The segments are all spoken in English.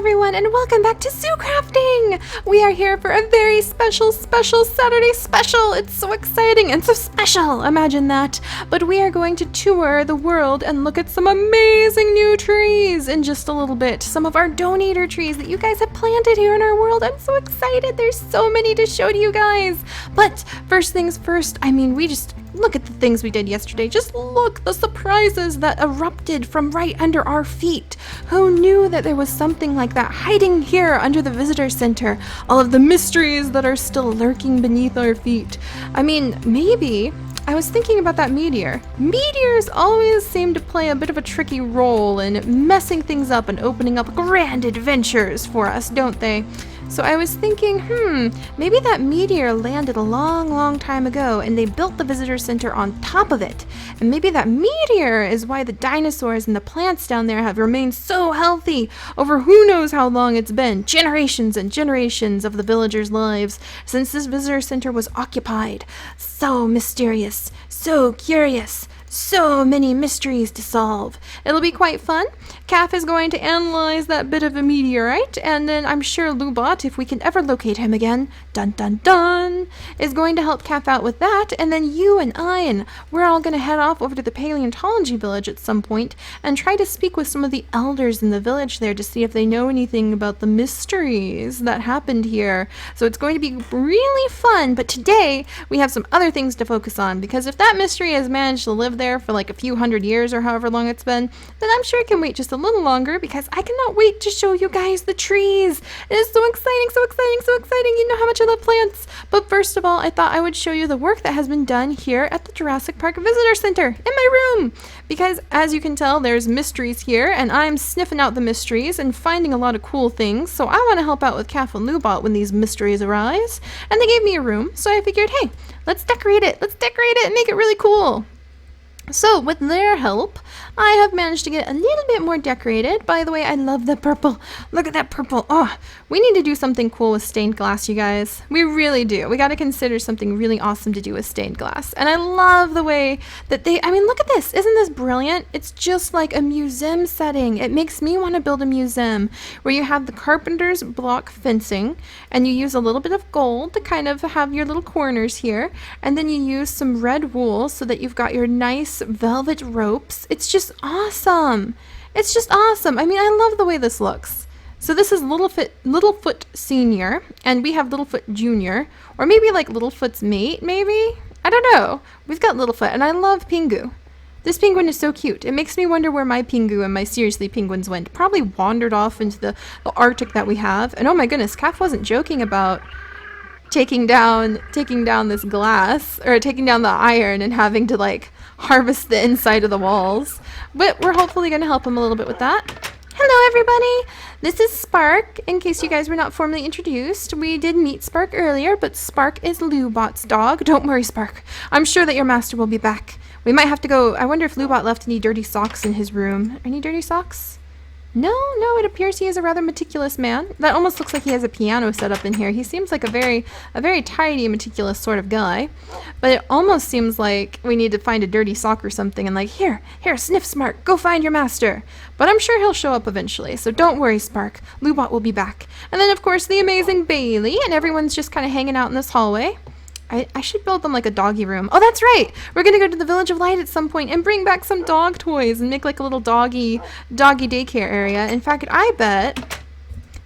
everyone, and welcome back to Zoo Crafting! We are here for a very special Saturday special! It's so exciting and so special, imagine that! But we are going to tour the world and look at some amazing new trees in just a little bit. Some of our donator trees that you guys have planted here in our world. I'm so excited! There's so many to show to you guys! But first things first, we just look at the things we did yesterday. Just look, the surprises that erupted from right under our feet. Who knew that there was something like that hiding here under the visitor center? All of the mysteries that are still lurking beneath our feet. Maybe I was thinking about that meteor. Meteors always seem to play a bit of a tricky role in messing things up and opening up grand adventures for us, don't they? So I was thinking, maybe that meteor landed a long time ago and they built the visitor center on top of it. And maybe that meteor is why the dinosaurs and the plants down there have remained so healthy over who knows how long it's been. Generations and generations of the villagers' lives since this visitor center was occupied. So mysterious, so curious. So many mysteries to solve. It'll be quite fun. Calf is going to analyze that bit of a meteorite, and then I'm sure Lubot, if we can ever locate him again, dun dun dun, is going to help Calf out with that, and then you and we're all going to head off over to the paleontology village at some point and try to speak with some of the elders in the village there to see if they know anything about the mysteries that happened here. So it's going to be really fun, but today we have some other things to focus on, because if that mystery has managed to live there for like a few hundred years or however long it's been, then I'm sure it can wait just a little longer, because I cannot wait to show you guys the trees. It is so exciting, so exciting, so exciting. You know how much I love plants. But first of all, I thought I would show you the work that has been done here at the Jurassic Park Visitor Center in my room, because as you can tell, there's mysteries here, and I'm sniffing out the mysteries and finding a lot of cool things. So I want to help out with Calf and Lubot when these mysteries arise, and they gave me a room, so I figured, hey, let's decorate it and make it really cool. So with their help, I have managed to get a little bit more decorated. By the way, I love the purple. Look at that purple. Oh, we need to do something cool with stained glass, you guys. We really do. We got to consider something really awesome to do with stained glass. And I love the way that look at this. Isn't this brilliant? It's just like a museum setting. It makes me want to build a museum where you have the carpenter's block fencing and you use a little bit of gold to kind of have your little corners here. And then you use some red wool so that you've got your nice velvet ropes. It's just awesome. It's just awesome. I love the way this looks. So this is Littlefoot Senior, and we have Littlefoot Junior, or maybe like Littlefoot's mate, maybe? I don't know. We've got Littlefoot, and I love Pingu. This penguin is so cute. It makes me wonder where my Pingu and my Seriously penguins went. Probably wandered off into the Arctic that we have. And oh my goodness, Calf wasn't joking about taking down this glass, or taking down the iron and having to harvest the inside of the walls. But we're hopefully going to help him a little bit with that. Hello everybody, this is Spark. In case you guys were not formally introduced, we did meet Spark earlier, but Spark is Lubot's dog. Don't worry, Spark. I'm sure that your master will be back. We might have to go. I wonder if Lubot left any dirty socks in his room. Any dirty socks? No, it appears he is a rather meticulous man. That almost looks like he has a piano set up in here. He seems like a very tidy, meticulous sort of guy. But it almost seems like we need to find a dirty sock or something and here, sniff Smart, go find your master. But I'm sure he'll show up eventually, so don't worry, Spark. Lubot will be back. And then, of course, the amazing Bailey, and everyone's just kind of hanging out in this hallway. I should build them like a doggy room. Oh, that's right! We're gonna go to the Village of Light at some point and bring back some dog toys and make like a little doggy daycare area. In fact, I bet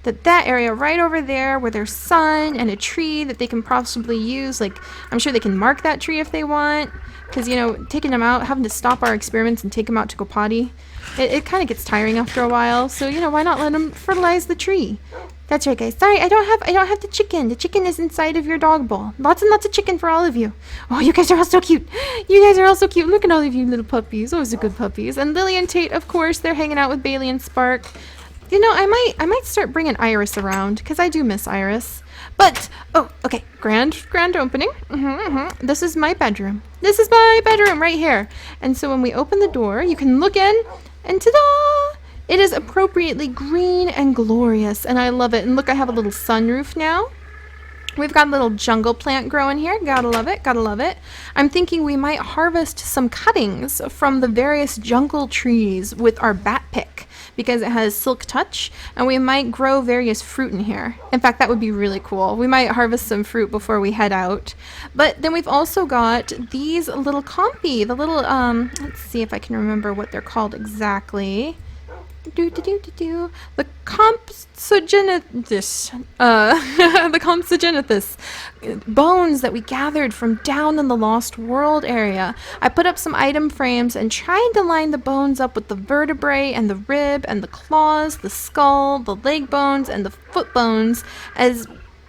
that area right over there where there's sun and a tree that they can possibly use, I'm sure they can mark that tree if they want. Because, taking them out, having to stop our experiments and take them out to go potty, it kind of gets tiring after a while. So, why not let them fertilize the tree? That's right, guys. Sorry, I don't have the chicken. The chicken is inside of your dog bowl. Lots and lots of chicken for all of you. Oh, you guys are all so cute. You guys are all so cute. Look at all of you little puppies. Those are good puppies. And Lily and Tate, of course, they're hanging out with Bailey and Spark. I might start bringing Iris around, because I do miss Iris. But, oh, okay, grand opening. This is my bedroom. This is my bedroom right here. And so when we open the door, you can look in, and ta-da! It is appropriately green and glorious, and I love it. And look, I have a little sunroof now. We've got a little jungle plant growing here. Gotta love it, gotta love it. I'm thinking we might harvest some cuttings from the various jungle trees with our bat pick, because it has silk touch, and we might grow various fruit in here. In fact, that would be really cool. We might harvest some fruit before we head out. But then we've also got these little compi, the little, let's see if I can remember what they're called exactly. The compsogenitus, the compsogenitus bones that we gathered from down in the Lost World area. I put up some item frames and tried to line the bones up with the vertebrae and the rib and the claws, the skull, the leg bones, and the foot bones as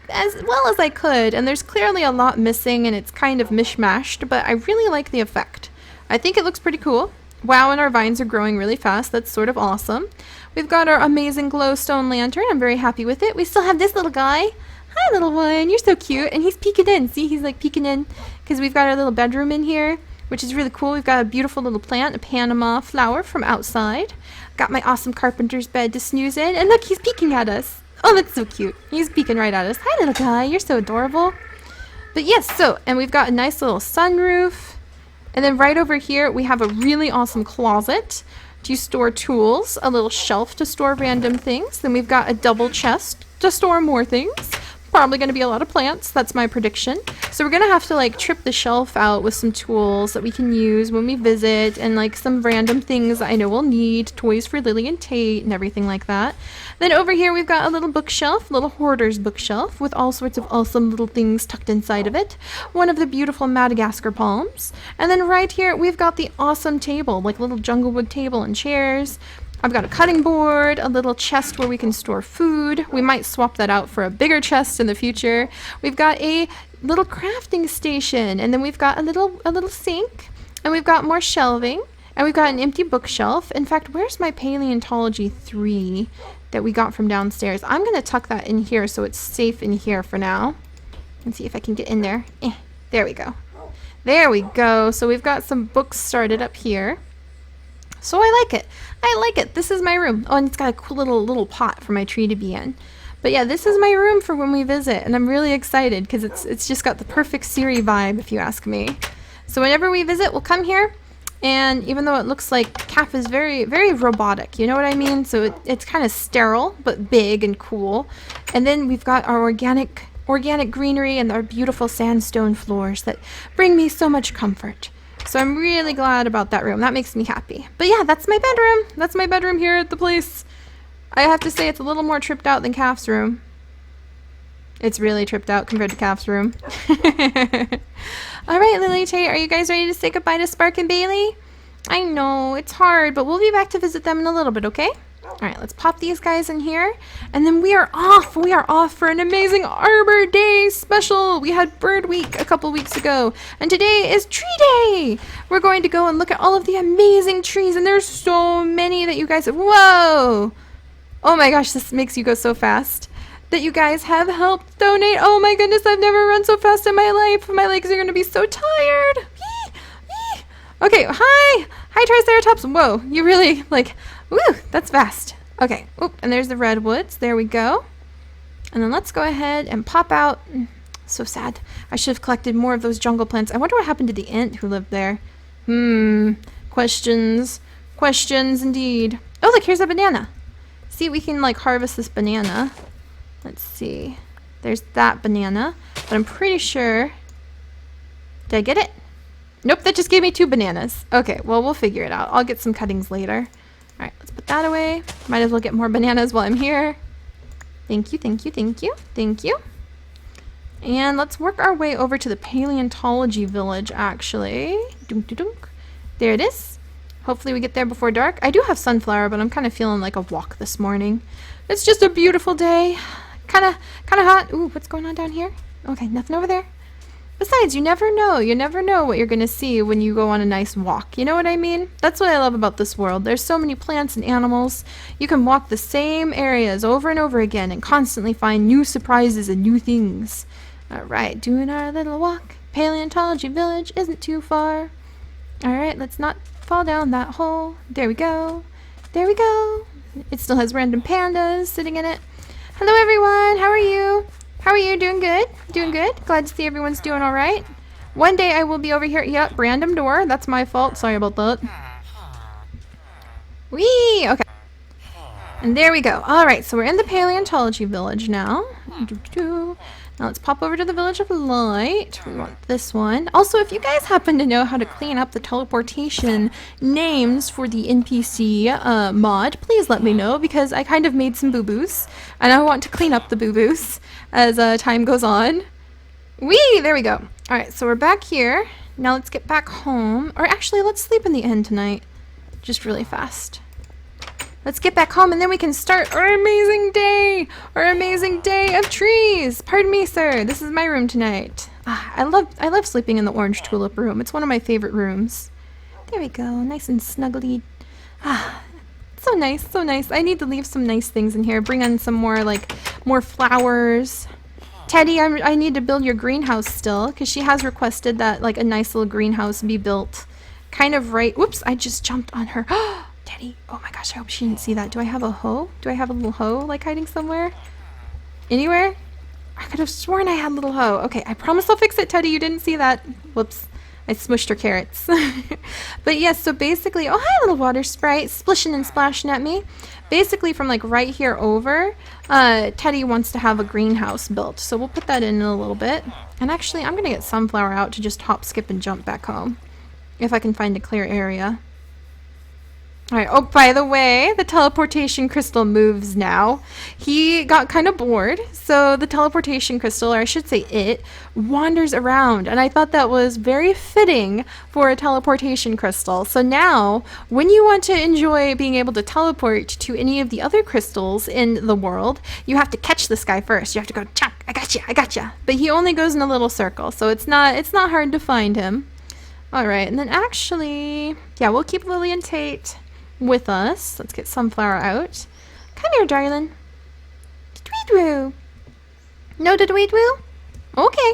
well as I could. And there's clearly a lot missing and it's kind of mishmashed, but I really like the effect. I think it looks pretty cool. Wow, and our vines are growing really fast. That's sort of awesome. We've got our amazing glowstone lantern. I'm very happy with it. We still have this little guy. Hi, little one. You're so cute. And he's peeking in. See, he's like peeking in because we've got our little bedroom in here, which is really cool. We've got a beautiful little plant, a Panama flower from outside. Got my awesome carpenter's bed to snooze in. And look, he's peeking at us. Oh, that's so cute. He's peeking right at us. Hi, little guy. You're so adorable. But yes, and we've got a nice little sunroof. And then right over here, we have a really awesome closet to store tools, a little shelf to store random things. Then we've got a double chest to store more things. Probably going to be a lot of plants. That's my prediction. So we're going to have to like trip the shelf out with some tools that we can use when we visit and like some random things that I know we'll need. Toys for Lily and Tate and everything like that. Then over here we've got a little bookshelf, little hoarder's bookshelf with all sorts of awesome little things tucked inside of it. One of the beautiful Madagascar palms. And then right here we've got the awesome table, like little junglewood table and chairs. I've got a cutting board, a little chest where we can store food. We might swap that out for a bigger chest in the future. We've got a little crafting station, and then we've got a little sink, and we've got more shelving, and we've got an empty bookshelf. In fact, where's my Paleontology 3 that we got from downstairs? I'm going to tuck that in here so it's safe in here for now. And see if I can get in there. There we go. There we go. So we've got some books started up here. So I like it. I like it. This is my room. Oh, and it's got a cool little pot for my tree to be in. But yeah, this is my room for when we visit, and I'm really excited because it's just got the perfect Seri vibe, if you ask me. So whenever we visit, we'll come here, and even though it looks like CAF is very, very robotic, you know what I mean? So it's kind of sterile, but big and cool. And then we've got our organic greenery and our beautiful sandstone floors that bring me so much comfort. So I'm really glad about that room. That makes me happy. But yeah, that's my bedroom. That's my bedroom here at the place. I have to say it's a little more tripped out than CAF's room. It's really tripped out compared to CAF's room. All right, Lily, Tate, are you guys ready to say goodbye to Spark and Bailey? I know, it's hard, but we'll be back to visit them in a little bit, okay? All right, let's pop these guys in here. And then we are off. We are off for an amazing Arbor Day special. We had Bird Week a couple weeks ago. And today is Tree Day. We're going to go and look at all of the amazing trees. And there's so many that you guys have. Whoa. Oh my gosh, this makes you go so fast. That you guys have helped donate. Oh my goodness, I've never run so fast in my life. My legs are going to be so tired. Okay, hi. Hi, Triceratops. Whoa, you really, like, woo, that's fast. Okay, oop, and there's the redwoods. There we go. And then let's go ahead and pop out. So sad. I should have collected more of those jungle plants. I wonder what happened to the ant who lived there. Questions. Questions indeed. Oh, look, here's a banana. See, we can, like, harvest this banana. Let's see. There's that banana. But I'm pretty sure... Did I get it? Nope, that just gave me 2 bananas. Okay, well, we'll figure it out. I'll get some cuttings later. All right, let's put that away. Might as well get more bananas while I'm here. Thank you, thank you, thank you, thank you. And let's work our way over to the Paleontology Village, actually. Dunk, dunk, dunk. There it is. Hopefully we get there before dark. I do have sunflower, but I'm kind of feeling like a walk this morning. It's just a beautiful day. Kind of hot. Ooh, what's going on down here? Okay, nothing over there. Besides, you never know. You never know what you're going to see when you go on a nice walk. You know what I mean? That's what I love about this world. There's so many plants and animals. You can walk the same areas over and over again and constantly find new surprises and new things. All right, doing our little walk. Paleontology Village isn't too far. All right, let's not fall down that hole. There we go. There we go. It still has random pandas sitting in it. Hello, everyone. How are you? How are you? Doing good? Doing good? Glad to see everyone's doing all right. One day I will be over here. Yep, random door. That's my fault. Sorry about that. Whee! Okay. And there we go. All right, so we're in the paleontology village now. Now let's pop over to the Village of Light. We want this one. Also, if you guys happen to know how to clean up the teleportation names for the NPC mod, please let me know, because I kind of made some boo-boos, and I want to clean up the boo-boos as time goes on. Whee! There we go. All right, so we're back here. Now let's get back home. Or actually, let's sleep in the inn tonight. Just really fast. Let's get back home and then we can start our amazing day! Our amazing day of trees! Pardon me, sir. This is my room tonight. I love sleeping in the orange tulip room. It's one of my favorite rooms. There we go. Nice and snuggly. So nice, so nice. I need to leave some nice things in here. Bring in some more, more flowers. Teddy, I need to build your greenhouse still, because she has requested that, a nice little greenhouse be built. Kind of right... Whoops, I just jumped on her. Teddy, oh my gosh, I hope she didn't see that. Do I have a hoe? Do I have a little hoe, hiding somewhere? Anywhere? I could have sworn I had a little hoe. Okay, I promise I'll fix it, Teddy. You didn't see that. Whoops. I smushed her carrots. But yes, so basically... Oh, hi, little water sprite. Splishing and splashing at me. Basically, from, right here over, Teddy wants to have a greenhouse built. So we'll put that in a little bit. And actually, I'm going to get Sunflower out to just hop, skip, and jump back home. If I can find a clear area. Alright, oh, by the way, the teleportation crystal moves now. He got kind of bored, so the teleportation crystal, or I should say it, wanders around. And I thought that was very fitting for a teleportation crystal. So now, when you want to enjoy being able to teleport to any of the other crystals in the world, you have to catch this guy first. You have to go, chuck, I gotcha. But he only goes in a little circle, so it's not hard to find him. Alright, and then actually, yeah, we'll keep Lily and Tate with us. Let's get Sunflower out. Come here, darling. Dweedwoo. No dweedwoo? Okay.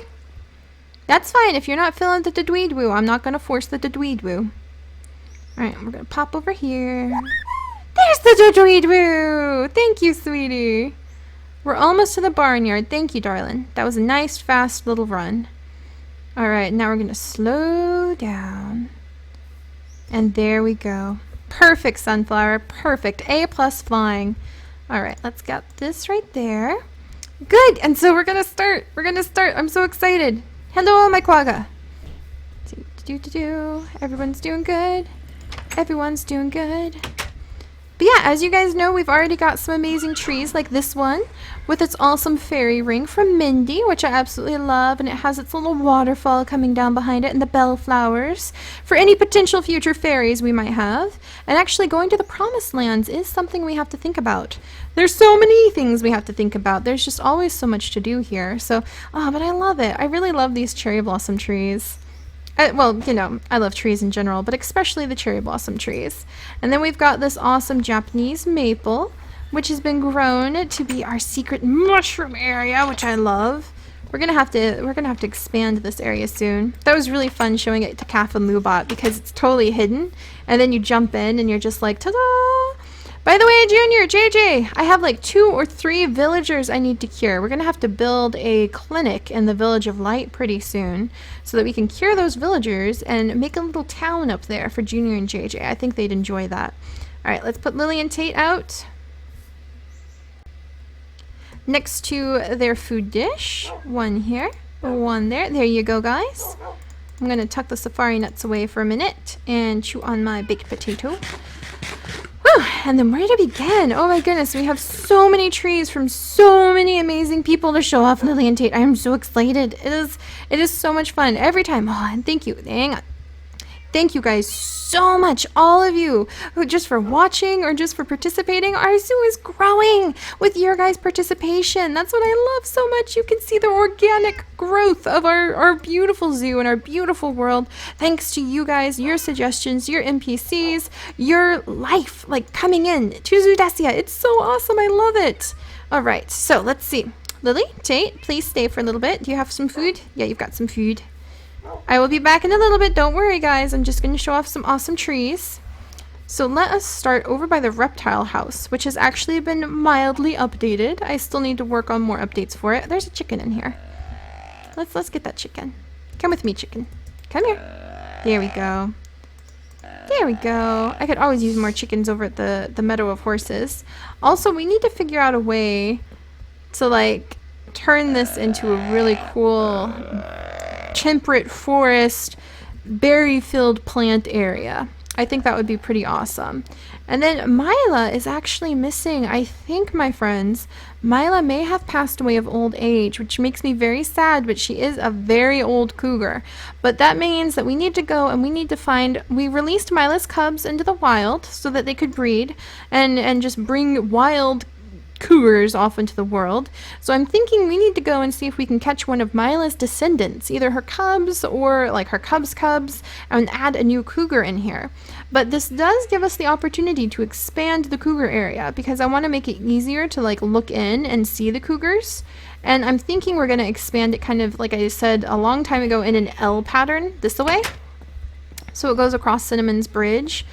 That's fine. If you're not feeling the dweedwoo, I'm not going to force the dweedwoo. Alright, we're going to pop over here. There's the dweedwoo! Thank you, sweetie. We're almost to the barnyard. Thank you, darling. That was a nice, fast little run. Alright, now we're going to slow down. And there we go. Perfect, Sunflower. Perfect. A+ flying. Alright, let's get this right there. Good! And so we're gonna start. I'm so excited. Hello, my quagga. Everyone's doing good. Everyone's doing good. But yeah, as you guys know, we've already got some amazing trees like this one with its awesome fairy ring from Mindy, which I absolutely love, and it has its little waterfall coming down behind it and the bellflowers for any potential future fairies we might have. And actually going to the promised lands is something we have to think about. There's so many things we have to think about. There's just always so much to do here. So, but I love it. I really love these cherry blossom trees. Well, I love trees in general, but especially the cherry blossom trees. And then we've got this awesome Japanese maple, which has been grown to be our secret mushroom area, which I love. We're gonna have to expand this area soon. That was really fun showing it to Kath and Lubot because it's totally hidden, and then you jump in and you're just like, ta-da! By the way, Junior, JJ, I have 2 or 3 villagers I need to cure. We're going to have to build a clinic in the Village of Light pretty soon so that we can cure those villagers and make a little town up there for Junior and JJ. I think they'd enjoy that. Alright, let's put Lily and Tate out next to their food dish. One here, one there. There you go, guys. I'm going to tuck the safari nuts away for a minute and chew on my baked potato. And then where to begin? Oh my goodness, we have so many trees from so many amazing people to show off Lily and Tate. I am so excited. It is so much fun every time. Oh, and thank you. Hang on. Thank you guys so much, all of you, who just for watching or just for participating. Our zoo is growing with your guys' participation. That's what I love so much. You can see the organic growth of our beautiful zoo and our beautiful world thanks to you guys, your suggestions, your NPCs, your life coming in to Zoodesia. It's so awesome. I love it. All right, so let's see. Lily, Tate, please stay for a little bit. Do you have some food? Yeah, you've got some food. I will be back in a little bit. Don't worry, guys. I'm just going to show off some awesome trees. So let us start over by the reptile house, which has actually been mildly updated. I still need to work on more updates for it. There's a chicken in here. Let's get that chicken. Come with me, chicken. Come here. There we go. There we go. I could always use more chickens over at the meadow of horses. Also, we need to figure out a way to like turn this into a really cool temperate forest, berry-filled plant area. I think that would be pretty awesome. And then Mila is actually missing. I think, my friends, Mila may have passed away of old age, which makes me very sad, but she is a very old cougar. But that means that we need to go and we need to find... We released Mila's cubs into the wild so that they could breed and just bring wild cougars off into the world. So I'm thinking we need to go and see if we can catch one of Mila's descendants, either her cubs or like her cubs, and add a new cougar in here. But this does give us the opportunity to expand the cougar area because I want to make it easier to like look in and see the cougars. And I'm thinking we're going to expand it kind of like I said a long time ago in an L pattern this way. So it goes across Cinnamon's bridge.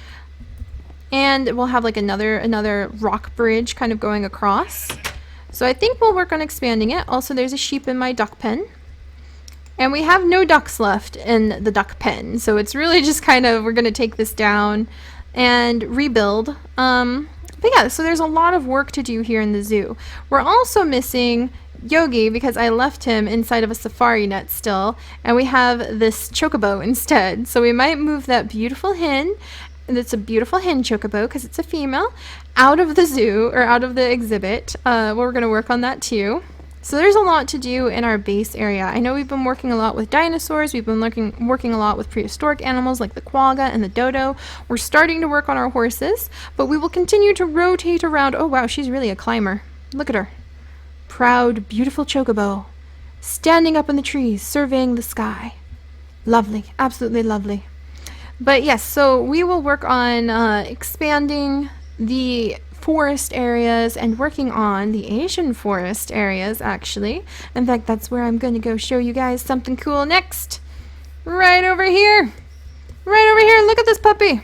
And we'll have like another rock bridge kind of going across. So I think we'll work on expanding it. Also, there's a sheep in my duck pen. And we have no ducks left in the duck pen. So it's really just kind of, we're going to take this down and rebuild. But yeah, so there's a lot of work to do here in the zoo. We're also missing Yogi because I left him inside of a safari net still. And we have this chocobo instead. So we might move that beautiful hen. And it's a beautiful hen chocobo because it's a female, out of the zoo or out of the exhibit. We're going to work on that too. So there's a lot to do in our base area. I know we've been working a lot with dinosaurs. We've been working a lot with prehistoric animals like the quagga and the dodo. We're starting to work on our horses, but we will continue to rotate around. Oh wow, she's really a climber. Look at her. Proud, beautiful chocobo, standing up in the trees, surveying the sky. Lovely, absolutely lovely. But yes, so we will work on expanding the forest areas and working on the Asian forest areas, actually. In fact, that's where I'm going to go show you guys something cool next. Right over here. Right over here. Look at this puppy.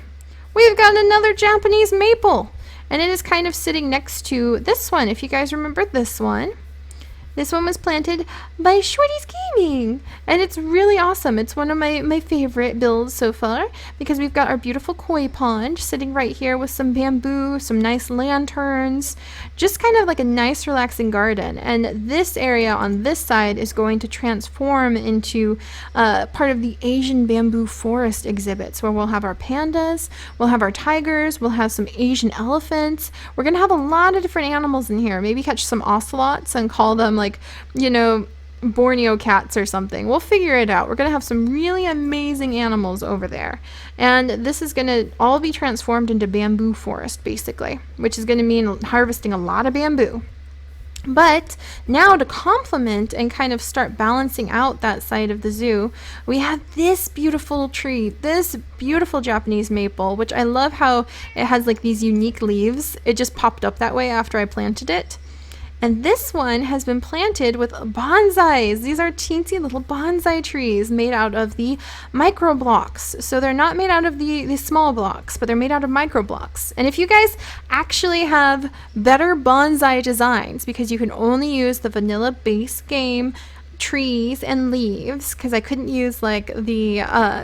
We've got another Japanese maple. And it is kind of sitting next to this one, if you guys remember this one. This one was planted by Shorty's Gaming, and it's really awesome. It's one of my favorite builds so far because we've got our beautiful koi pond sitting right here with some bamboo, some nice lanterns, just kind of like a nice relaxing garden. And this area on this side is going to transform into part of the Asian bamboo forest exhibits where we'll have our pandas, we'll have our tigers, we'll have some Asian elephants. We're going to have a lot of different animals in here. Maybe catch some ocelots and call them like, you know, Borneo cats or something. We'll figure it out. We're going to have some really amazing animals over there. And this is going to all be transformed into bamboo forest, basically, which is going to mean harvesting a lot of bamboo. But now to complement and kind of start balancing out that side of the zoo, we have this beautiful tree, this beautiful Japanese maple, which I love how it has like these unique leaves. It just popped up that way after I planted it. And this one has been planted with bonsais. These are teensy little bonsai trees made out of the micro blocks. So they're not made out of the small blocks, but they're made out of micro blocks. And if you guys actually have better bonsai designs, because you can only use the vanilla base game trees and leaves, because I couldn't use like the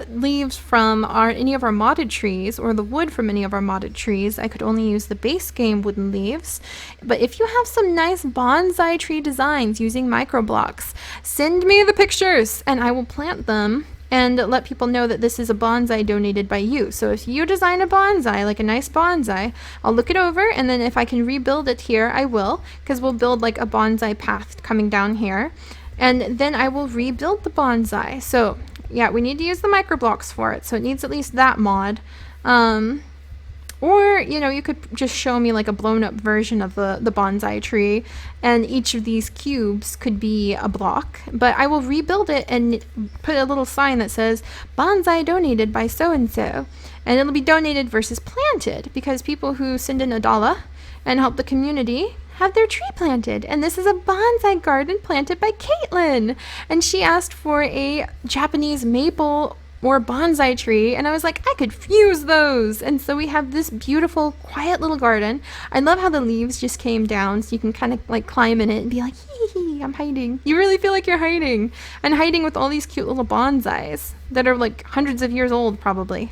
leaves from any of our modded trees or the wood from any of our modded trees. I could only use the base game wooden leaves. But if you have some nice bonsai tree designs using micro blocks, send me the pictures and I will plant them and let people know that this is a bonsai donated by you. So if you design a bonsai, like a nice bonsai, I'll look it over, and then if I can rebuild it here, I will, because we'll build like a bonsai path coming down here. And then I will rebuild the bonsai. So yeah, we need to use the micro blocks for it. So it needs at least that mod. Or, you know, you could just show me like a blown up version of the bonsai tree. And each of these cubes could be a block. But I will rebuild it and put a little sign that says bonsai donated by so-and-so. And it'll be donated versus planted, because people who send in $1 and help the community have their tree planted. And this is a bonsai garden planted by Caitlin, and she asked for a Japanese maple or bonsai tree, and I was like, I could fuse those. And so we have this beautiful quiet little garden. I love how the leaves just came down, so you can kind of like climb in it and be like, hee, I'm hiding. You really feel like you're hiding, and hiding with all these cute little bonsais that are like hundreds of years old probably.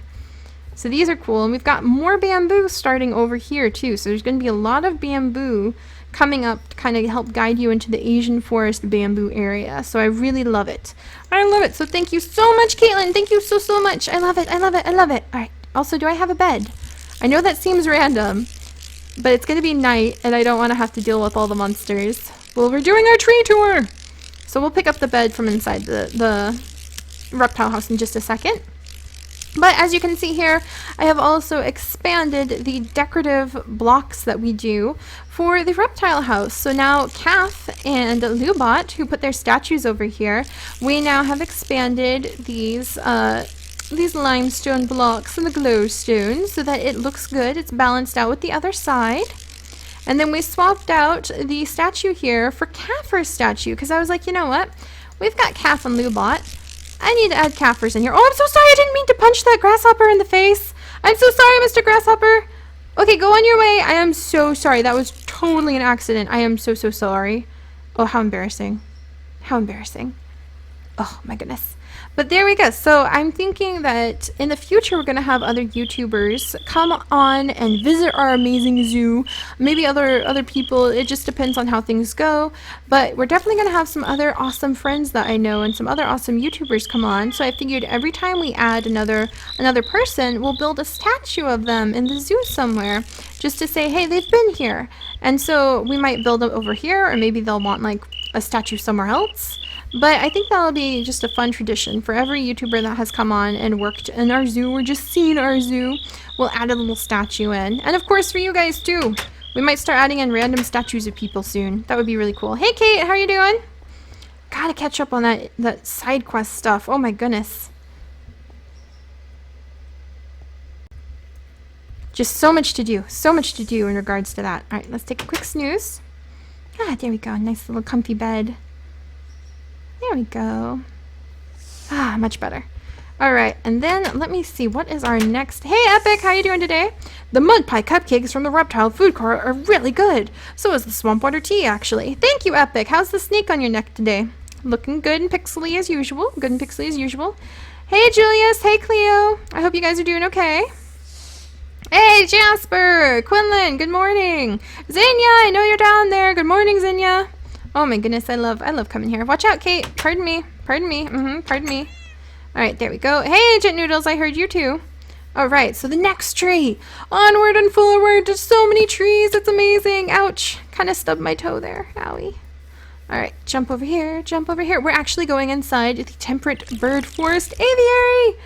So these are cool. And we've got more bamboo starting over here too. So there's going to be a lot of bamboo coming up to kind of help guide you into the Asian forest bamboo area. So I really love it. I love it. So thank you so much, Caitlin. Thank you so, so much. I love it. I love it. I love it. All right. Also, do I have a bed? I know that seems random, but it's going to be night and I don't want to have to deal with all the monsters. Well, we're doing our tree tour. So we'll pick up the bed from inside the reptile house in just a second. But as you can see here, I have also expanded the decorative blocks that we do for the reptile house. So now Kath and Lubot, who put their statues over here, we now have expanded these limestone blocks and the glowstone so that it looks good. It's balanced out with the other side. And then we swapped out the statue here for Kaffir's statue because I was like, you know what? We've got Kath and Lubot. I need to add Kaffir's in here. Oh, I'm so sorry. I didn't mean to punch that grasshopper in the face. I'm so sorry, Mr. Grasshopper. Okay, go on your way. I am so sorry. That was totally an accident. I am so, so sorry. Oh, how embarrassing. How embarrassing. Oh, my goodness. But there we go. So I'm thinking that in the future we're going to have other YouTubers come on and visit our amazing zoo. Maybe other people. It just depends on how things go. But we're definitely going to have some other awesome friends that I know and some other awesome YouTubers come on. So I figured every time we add another person, we'll build a statue of them in the zoo somewhere just to say, hey, they've been here. And so we might build them over here, or maybe they'll want like a statue somewhere else. But I think that'll be just a fun tradition for every YouTuber that has come on and worked in our zoo or just seen our zoo. We'll add a little statue in. And of course for you guys too. We might start adding in random statues of people soon. That would be really cool. Hey Kate, how are you doing? Gotta catch up on that side quest stuff. Oh my goodness. Just so much to do. So much to do in regards to that. Alright, let's take a quick snooze. Ah, there we go. Nice little comfy bed. There we go. Ah, much better. All right, and then let me see, what is our next? Hey, Epic, how you doing today? The mud pie cupcakes from the reptile food court are really good. So is the swamp water tea, actually. Thank you, Epic. How's the snake on your neck today? Looking good and pixely as usual. Good and pixely as usual. Hey, Julius. Hey, Cleo. I hope you guys are doing okay. Hey, Jasper. Quinlan, good morning. Xenia, I know you're down there. Good morning, Xenia. Oh my goodness, I love coming here. Watch out, Kate. Pardon me. Pardon me. Pardon me. All right, there we go. Hey, Agent Noodles, I heard you too. All right, so the next tree. Onward and forward to so many trees. It's amazing. Ouch. Kind of stubbed my toe there. Owie. All right, jump over here. Jump over here. We're actually going inside the temperate bird forest aviary.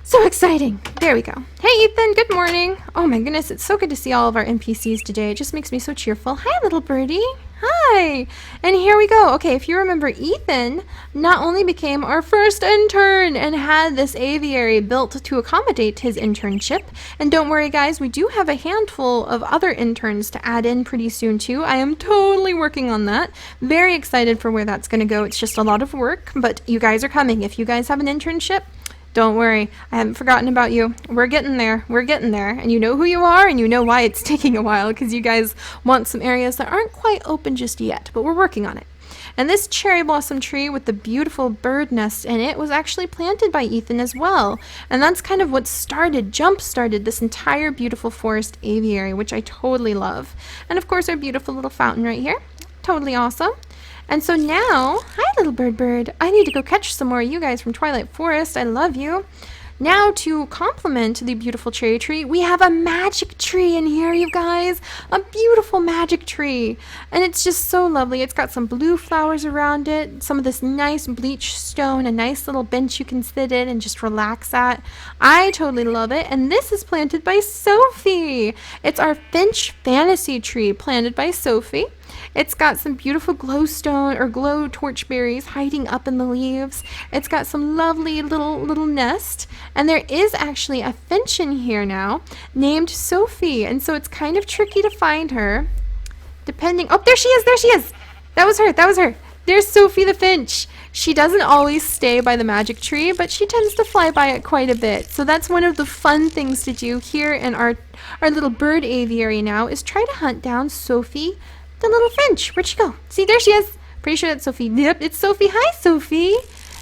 So exciting. There we go. Hey, Ethan. Good morning. Oh my goodness, it's so good to see all of our NPCs today. It just makes me so cheerful. Hi, little birdie. Hi! And here we go. Okay, if you remember, Ethan not only became our first intern and had this aviary built to accommodate his internship, and don't worry guys, we do have a handful of other interns to add in pretty soon too. I am totally working on that. Very excited for where that's going to go. It's just a lot of work, but you guys are coming. If you guys have an internship, don't worry, I haven't forgotten about you. We're getting there. We're getting there. And you know who you are, and you know why it's taking a while, because you guys want some areas that aren't quite open just yet, but we're working on it. And this cherry blossom tree with the beautiful bird nest in it was actually planted by Ethan as well. And that's kind of what jump-started this entire beautiful forest aviary, which I totally love. And of course, our beautiful little fountain right here. Totally awesome. And so now, hi little bird. I need to go catch some more of you guys from Twilight Forest. I love you. Now to complement the beautiful cherry tree, we have a magic tree in here, you guys. A beautiful magic tree. And it's just so lovely. It's got some blue flowers around it, some of this nice bleached stone, a nice little bench you can sit in and just relax at. I totally love it. And this is planted by Sophie. It's our Finch Fantasy Tree planted by Sophie. It's got some beautiful glowstone or glow torch berries hiding up in the leaves. It's got some lovely little nest. And there is actually a finch in here now named Sophie. And so it's kind of tricky to find her. Depending... Oh, there she is! There she is! That was her! That was her! There's Sophie the finch! She doesn't always stay by the magic tree, but she tends to fly by it quite a bit. So that's one of the fun things to do here in our little bird aviary now, is try to hunt down Sophie the little finch. Where'd she go? See, there she is. Pretty sure that's Sophie. Yep, it's Sophie. Hi, Sophie.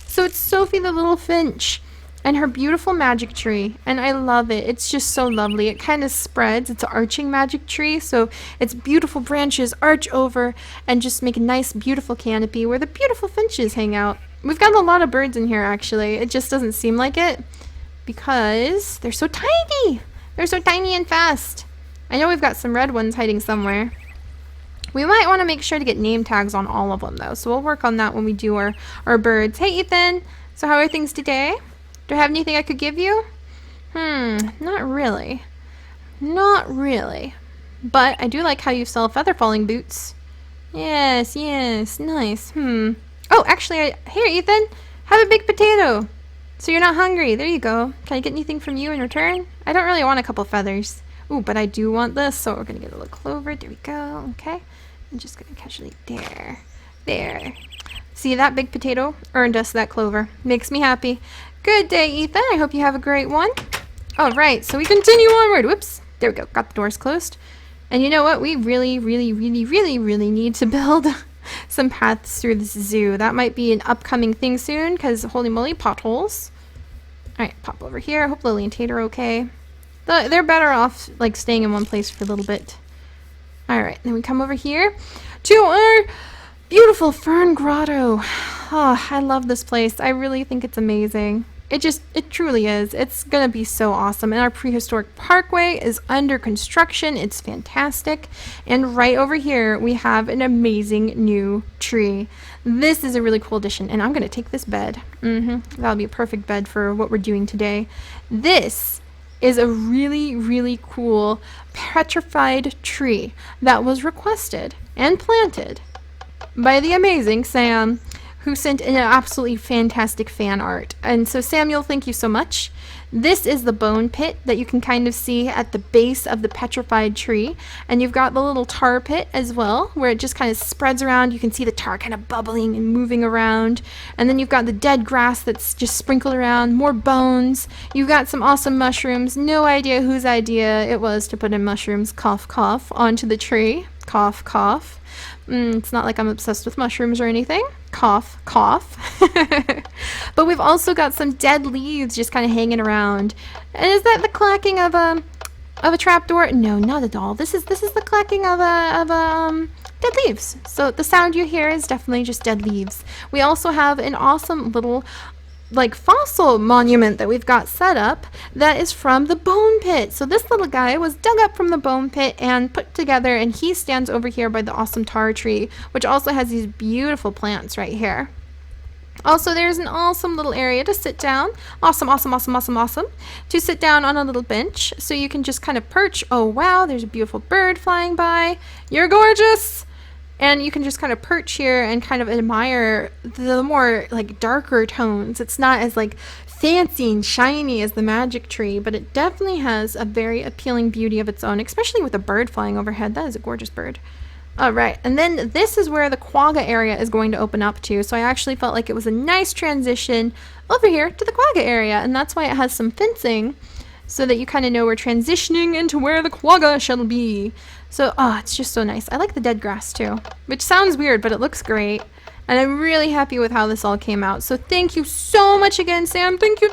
So it's Sophie the little finch. and her beautiful magic tree, and I love it. It's just so lovely. It kind of spreads. It's an arching magic tree, so its beautiful branches arch over and just make a nice beautiful canopy where the beautiful finches hang out. We've got a lot of birds in here actually. It just doesn't seem like it because they're so tiny. They're so tiny and fast. I know we've got some red ones hiding somewhere. We might want to make sure to get name tags on all of them though, so we'll work on that when we do our birds. Hey Ethan, so how are things today? Do I have anything I could give you? Not really. Not really. But I do like how you sell feather falling boots. Yes, yes, nice. Oh, actually, here Ethan, have a big potato. So you're not hungry. There you go. Can I get anything from you in return? I don't really want a couple feathers. Ooh, but I do want this, so we're gonna get a little clover. There we go. Okay. I'm just gonna casually there. There. See, that big potato earned us that clover. Makes me happy. Good day, Ethan. I hope you have a great one. All right, so we continue onward. Whoops. There we go. Got the doors closed. And you know what? We really need to build some paths through this zoo. That might be an upcoming thing soon, because holy moly, potholes. All right, pop over here. I hope Lily and Tate are okay. They're better off like staying in one place for a little bit. All right, then we come over here to our beautiful fern grotto. Oh, I love this place. I really think it's amazing. It truly is. It's gonna be so awesome. And our prehistoric parkway is under construction. It's fantastic. And right over here, we have an amazing new tree. This is a really cool addition, and I'm gonna take this bed. That'll be a perfect bed for what we're doing today. This is a really cool petrified tree that was requested and planted by the amazing Sam, who sent in an absolutely fantastic fan art. And so Samuel, thank you so much. This is the bone pit that you can kind of see at the base of the petrified tree. And you've got the little tar pit as well, where it just kind of spreads around. You can see the tar kind of bubbling and moving around. And then you've got the dead grass that's just sprinkled around, more bones. You've got some awesome mushrooms. No idea whose idea it was to put in mushrooms, cough, cough, onto the tree. Cough, cough. It's not like I'm obsessed with mushrooms or anything. Cough, cough. But we've also got some dead leaves just kind of hanging around. And is that the clacking of a trapdoor? No, not at all. This is the clacking of dead leaves. So the sound you hear is definitely just dead leaves. We also have an awesome little like fossil monument that we've got set up that is from the bone pit. So this little guy was dug up from the bone pit and put together, and he stands over here by the awesome tar tree, which also has these beautiful plants right here. Also, there's an awesome little area to sit down. Awesome to sit down on a little bench, so you can just kind of perch. Oh wow, there's a beautiful bird flying by. You're gorgeous. And you can just kind of perch here and kind of admire the more like darker tones. It's not as like fancy and shiny as the magic tree, but it definitely has a very appealing beauty of its own, especially with a bird flying overhead. That is a gorgeous bird. All right, and then this is where the quagga area is going to open up to. So I actually felt like it was a nice transition over here to the quagga area, and that's why it has some fencing so that you kind of know we're transitioning into where the quagga shall be. So, it's just so nice. I like the dead grass too, which sounds weird, but it looks great. And I'm really happy with how this all came out. So thank you so much again, Sam. Thank you.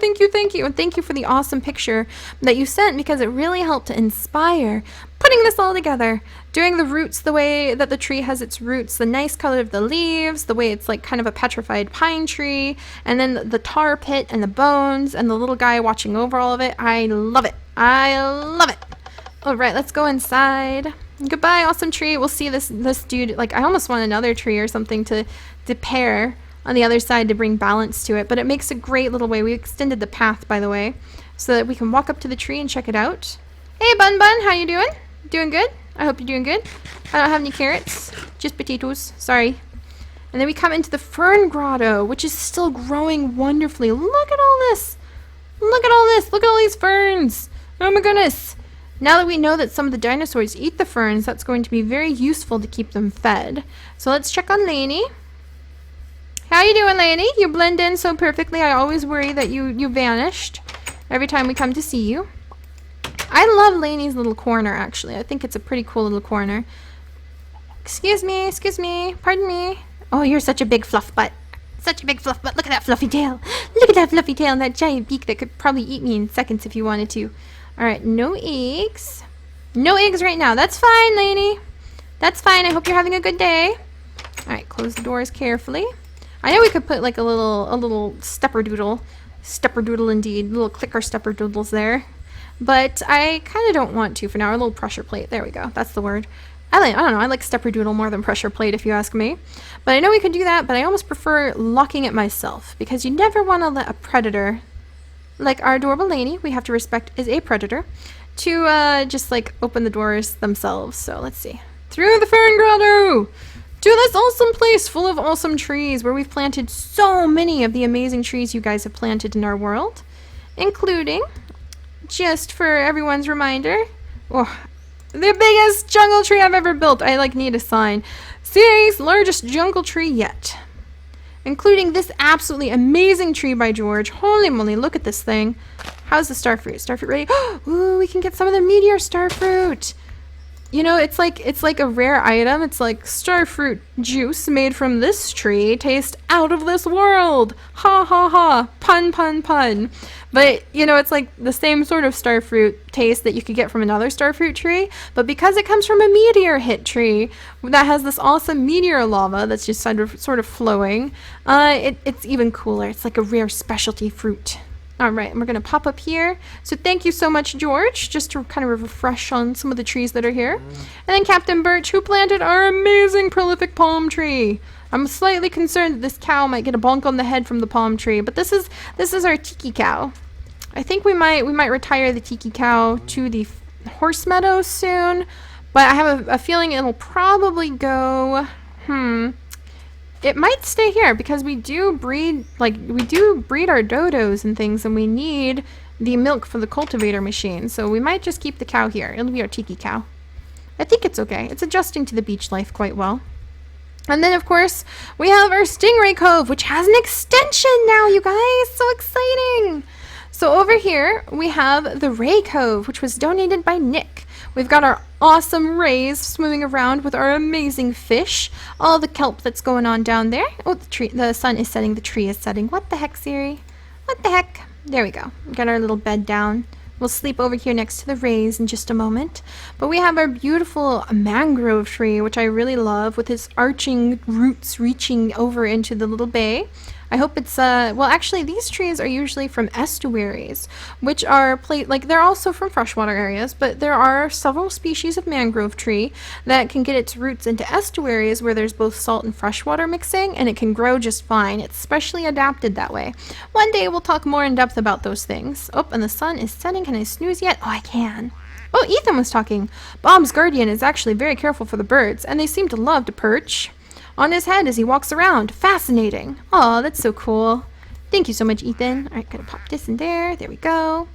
And thank you for the awesome picture that you sent, because it really helped to inspire putting this all together. Doing the roots the way that the tree has its roots, the nice color of the leaves, the way it's like kind of a petrified pine tree, and then the tar pit and the bones and the little guy watching over all of it. I love it. All right, let's go inside. Goodbye, awesome tree. We'll see this dude. Like, I almost want another tree or something to pair on the other side to bring balance to it, but it makes a great little way. We extended the path, by the way, so that we can walk up to the tree and check it out. Hey, Bun, how you doing? Doing good? I hope you're doing good. I don't have any carrots, just potatoes. Sorry. And then we come into the fern grotto, which is still growing wonderfully. Look at all this. Look at all this. Look at all these ferns. Oh my goodness. Now that we know that some of the dinosaurs eat the ferns, that's going to be very useful to keep them fed. So let's check on Lainey. How you doing, Lainey? You blend in so perfectly. I always worry that you vanished every time we come to see you. I love Lainey's little corner, actually. I think it's a pretty cool little corner. Excuse me, pardon me. Oh, you're such a big fluff butt. Such a big fluff butt. Look at that fluffy tail. Look at that fluffy tail and that giant beak that could probably eat me in seconds if you wanted to. Alright, no eggs. No eggs right now. That's fine, lady. That's fine. I hope you're having a good day. Alright, close the doors carefully. I know we could put like a little stepperdoodle. Stepperdoodle indeed. Little clicker stepperdoodles there. But I kind of don't want to for now. A little pressure plate. There we go. That's the word. I don't know. I like stepperdoodle more than pressure plate if you ask me. But I know we could do that, but I almost prefer locking it myself. Because you never want to let a predator, like our adorable lady, we have to respect as a predator, to just like open the doors themselves. So let's see. Through the fern grotto! To this awesome place full of awesome trees where we've planted so many of the amazing trees you guys have planted in our world. Including, just for everyone's reminder, the biggest jungle tree I've ever built. I need a sign. Seri's largest jungle tree yet. Including this absolutely amazing tree by George. Holy moly, look at this thing. How's the starfruit? Starfruit ready? Ooh, we can get some of the meteor starfruit. You know, it's like a rare item. It's like starfruit juice made from this tree. Taste out of this world. Ha ha ha. Pun pun pun. But, you know, it's like the same sort of starfruit taste that you could get from another starfruit tree. But because it comes from a meteor hit tree that has this awesome meteor lava that's just sort of flowing, it's even cooler. It's like a rare specialty fruit. All right, and we're going to pop up here. So thank you so much, George, just to kind of refresh on some of the trees that are here. And then Captain Birch, who planted our amazing prolific palm tree. I'm slightly concerned that this cow might get a bonk on the head from the palm tree, but this is our tiki cow. I think we might retire the tiki cow to the horse meadow soon, but I have a feeling it'll probably go. It might stay here because we do breed our dodos and things, and we need the milk for the cultivator machine. So we might just keep the cow here. It'll be our tiki cow. I think it's okay. It's adjusting to the beach life quite well. And then, of course, we have our Stingray Cove, which has an extension now, you guys. So exciting. So over here, we have the Ray Cove, which was donated by Nick. We've got our awesome rays swimming around with our amazing fish. All the kelp that's going on down there. Oh, the sun is setting. The tree is setting. What the heck, Seri? What the heck? There we go. We got our little bed down. We'll sleep over here next to the rays in just a moment. But we have our beautiful mangrove tree, which I really love, with its arching roots reaching over into the little bay. I hope it's, well, actually, these trees are usually from estuaries, which are, they're also from freshwater areas, but there are several species of mangrove tree that can get its roots into estuaries where there's both salt and freshwater mixing, and it can grow just fine. It's specially adapted that way. One day we'll talk more in depth about those things. Oh, and the sun is setting. Can I snooze yet? Oh, I can. Oh, Ethan was talking. Bob's guardian is actually very careful for the birds, and they seem to love to perch on his head as he walks around. Fascinating. Oh, that's so cool. Thank you so much, Ethan. All right, gonna pop this in there. There we go.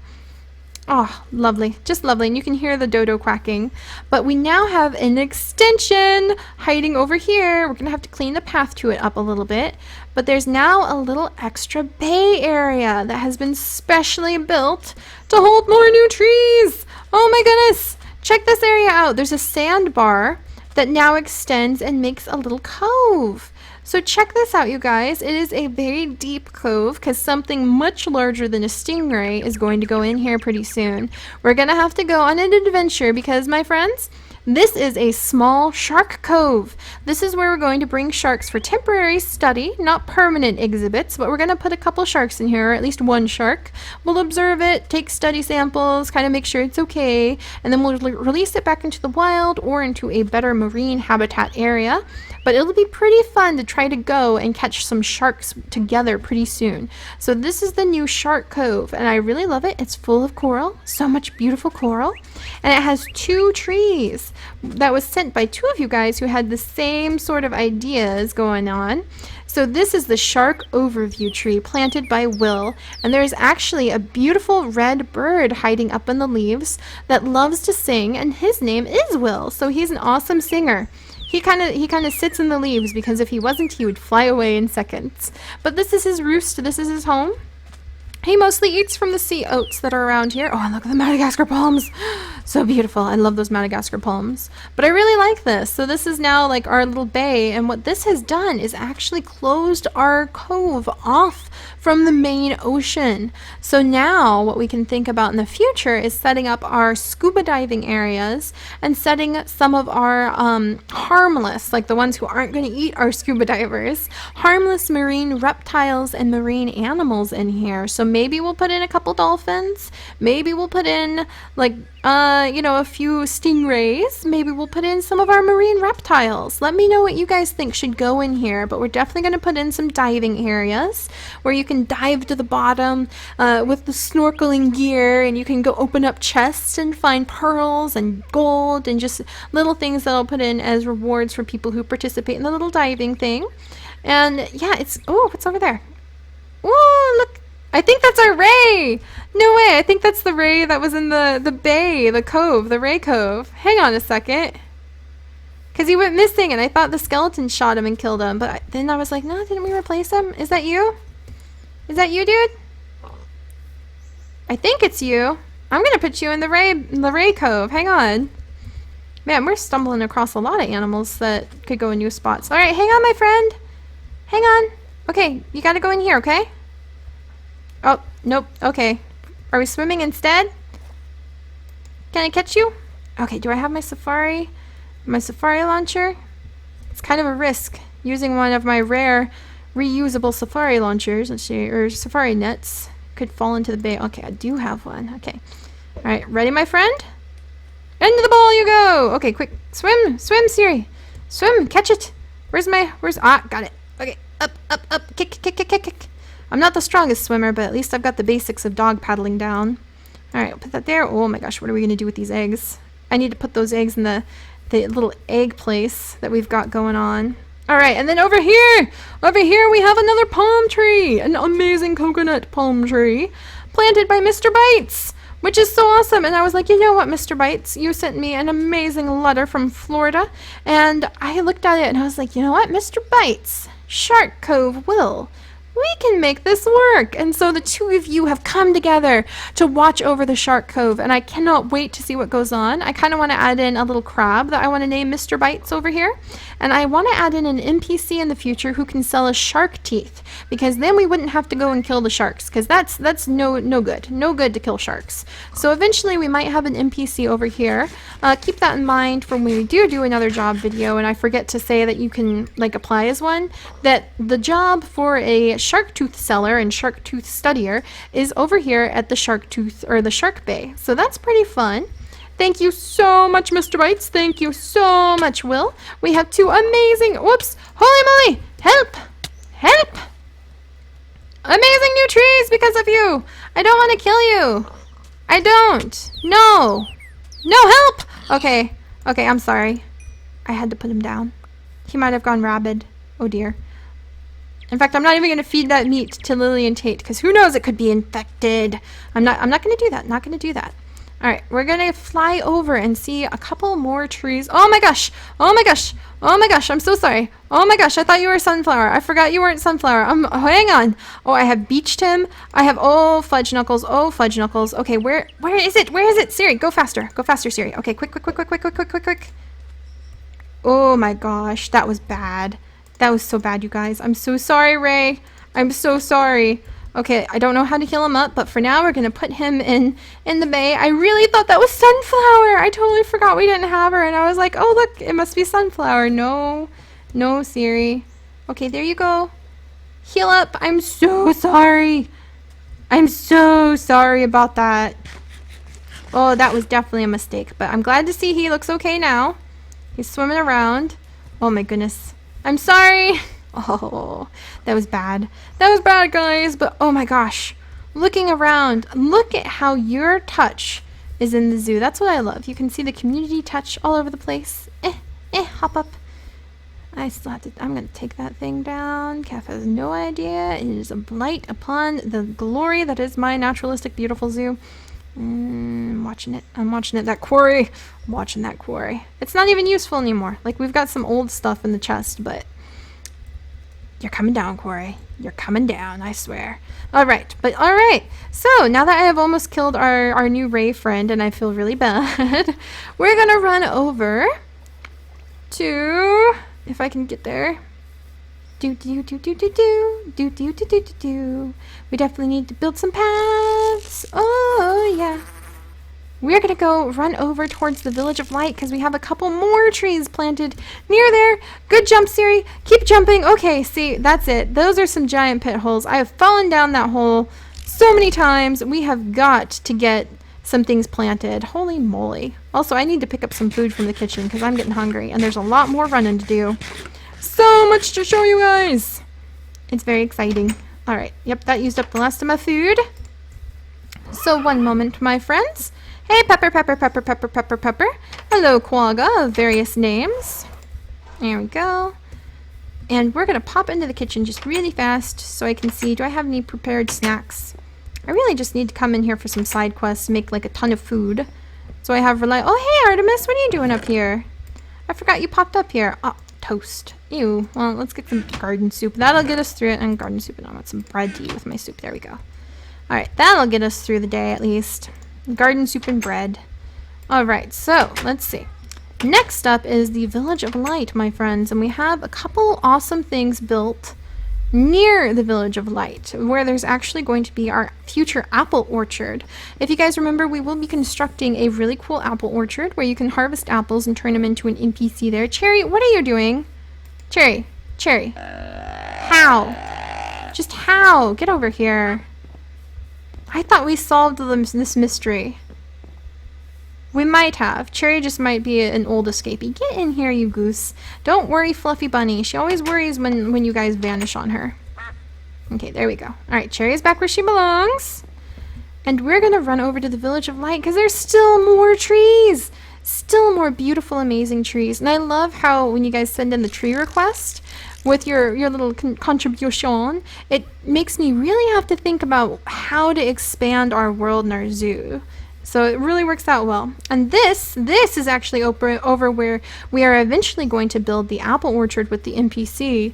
Oh, lovely. Just lovely. And you can hear the dodo quacking. But we now have an extension hiding over here. We're gonna have to clean the path to it up a little bit. But there's now a little extra bay area that has been specially built to hold more new trees. Oh my goodness. Check this area out. There's a sandbar that now extends and makes a little cove. So check this out, you guys. It is a very deep cove because something much larger than a stingray is going to go in here pretty soon. We're gonna have to go on an adventure because, my friends, this is a small shark cove. This is where we're going to bring sharks for temporary study, not permanent exhibits, but we're going to put a couple sharks in here, or at least one shark. We'll observe it, take study samples, kind of make sure it's okay, and then we'll release it back into the wild or into a better marine habitat area. But it'll be pretty fun to try to go and catch some sharks together pretty soon. So this is the new Shark Cove, and I really love it. It's full of coral, so much beautiful coral, and it has 2 trees that was sent by 2 of you guys who had the same sort of ideas going on. So this is the Shark Overview tree planted by Will, and there's actually a beautiful red bird hiding up in the leaves that loves to sing, and his name is Will, so he's an awesome singer. He kind of sits in the leaves because if he wasn't, he would fly away in seconds. But this is his roost. This is his home. He mostly eats from the sea oats that are around here. Oh, and look at the Madagascar palms. So beautiful. I love those Madagascar palms. But I really like this. So this is now like our little bay. And what this has done is actually closed our cove off from the main ocean. So now what we can think about in the future is setting up our scuba diving areas and setting some of our harmless, like the ones who aren't going to eat our scuba divers, harmless marine reptiles and marine animals in here. So maybe we'll put in a couple dolphins. Maybe we'll put in like, you know, a few stingrays. Maybe we'll put in some of our marine reptiles. Let me know what you guys think should go in here, but we're definitely going to put in some diving areas where you can dive to the bottom with the snorkeling gear, and you can go open up chests and find pearls and gold and just little things that I'll put in as rewards for people who participate in the little diving thing. And yeah, it's, oh, what's over there? Oh, look. I think that's our ray. No way. I think that's the ray that was in the bay, the cove, the ray cove. Hang on a second. Because he went missing and I thought the skeleton shot him and killed him. But then I was like, no, didn't we replace him? Is that you? Is that you, dude? I think it's you. I'm going to put you in the ray cove. Hang on. Man, we're stumbling across a lot of animals that could go in new spots. All right, hang on, my friend. Hang on. Okay, you got to go in here, okay? Oh, nope. Okay. Are we swimming instead? Can I catch you? Okay, do I have my safari launcher? It's kind of a risk using one of my rare reusable safari launchers, let's see, or safari nets. Could fall into the bay. Okay, I do have one. Okay. All right, ready, my friend? Into the bowl you go. Okay, quick. Swim, Seri. Swim, catch it. Got it. Okay, up, kick. I'm not the strongest swimmer, but at least I've got the basics of dog paddling down. All right, I'll put that there. Oh my gosh, what are we going to do with these eggs? I need to put those eggs in the little egg place that we've got going on. All right, and then over here we have another palm tree, an amazing coconut palm tree planted by Mr. Bites, which is so awesome. And I was like, you know what, Mr. Bites, you sent me an amazing letter from Florida. And I looked at it and I was like, you know what, Mr. Bites, Shark Cove will. We can make this work. And so the two of you have come together to watch over the Shark Cove, and I cannot wait to see what goes on. I kind of want to add in a little crab that I want to name Mr. Bites over here, and I want to add in an NPC in the future who can sell us shark teeth, because then we wouldn't have to go and kill the sharks, because that's no good to kill sharks. So eventually we might have an NPC over here. Keep that in mind for when we do another job video, and I forget to say that you can like apply as one, that the job for a shark tooth seller and shark tooth studier is over here at the shark tooth or the shark bay. So that's pretty fun. Thank you so much, Mr. Bites. Thank you so much, Will. We have two amazing, whoops, holy moly, help. Amazing new trees because of you. I don't want to kill you. I don't. No, help. Okay, I'm sorry. I had to put him down. He might have gone rabid. Oh dear. In fact, I'm not even going to feed that meat to Lily and Tate, because who knows, it could be infected. I'm not going to do that. Not going to do that. All right, we're going to fly over and see a couple more trees. Oh my gosh. I'm so sorry. Oh my gosh, I thought you were Sunflower. I forgot you weren't Sunflower. Hang on. Oh, I have beached him. I have, oh, fudge knuckles. Okay, where is it? Seri, go faster, Seri. Okay, quick. Oh my gosh, that was bad. That was so bad, you guys. I'm so sorry, Ray. I'm so sorry. Okay, I don't know how to heal him up, but for now we're going to put him in the bay. I really thought that was Sunflower. I totally forgot we didn't have her, and I was like, oh, look, it must be Sunflower. No, Seri. Okay, there you go. Heal up. I'm so sorry. I'm so sorry about that. Oh, that was definitely a mistake, but I'm glad to see he looks okay now. He's swimming around. Oh, my goodness. I'm sorry. Oh, that was bad. That was bad, guys. But oh my gosh, looking around, look at how your touch is in the zoo. That's what I love. You can see the community touch all over the place. Hop up. I still have to, I'm going to take that thing down. Kef has no idea. It is a blight upon the glory that is my naturalistic, beautiful zoo. I'm watching it. That quarry. I'm watching that quarry. It's not even useful anymore. Like, we've got some old stuff in the chest, but You're coming down, Corey. You're coming down, I swear. Alright, so now that I have almost killed our new Ray friend and I feel really bad, we're gonna run over to, if I can get there. We definitely need to build some paths. Oh, yeah. We're gonna go run over towards the Village of Light because we have a couple more trees planted near there. Good jump, Seri. Keep jumping. Okay, see, that's it. Those are some giant pit holes. I have fallen down that hole so many times. We have got to get some things planted. Holy moly. Also, I need to pick up some food from the kitchen because I'm getting hungry and there's a lot more running to do. So much to show you guys. It's very exciting. Alright, yep, that used up the last of my food. So one moment, my friends. Hey, Pepper. Hello, Quagga of various names. There we go. And we're going to pop into the kitchen just really fast so I can see, do I have any prepared snacks? I really just need to come in here for some side quests, make like a ton of food. So I have oh, hey, Artemis, what are you doing up here? I forgot you popped up here. Oh, toast. Ew. Well, let's get some garden soup. That'll get us through it. And garden soup, and I want some bread to eat with my soup. There we go. Alright, that'll get us through the day at least. Garden soup and bread. Alright, so let's see. Next up is the Village of Light, my friends, and we have a couple awesome things built near the Village of Light, where there's actually going to be our future apple orchard. If you guys remember, we will be constructing a really cool apple orchard where you can harvest apples and turn them into an NPC there. Cherry, what are you doing? Cherry. How? Just how? Get over here. I thought we solved this mystery. We might have. Cherry just might be an old escapee. Get in here, you goose. Don't worry, Fluffy Bunny. She always worries when you guys vanish on her. Okay, there we go. Alright, Cherry's back where she belongs. And we're gonna run over to the Village of Light because there's still more trees. Still more beautiful, amazing trees. And I love how when you guys send in the tree request, with your little contribution, it makes me really have to think about how to expand our world and our zoo. So it really works out well. And this is actually over where we are eventually going to build the apple orchard with the NPC.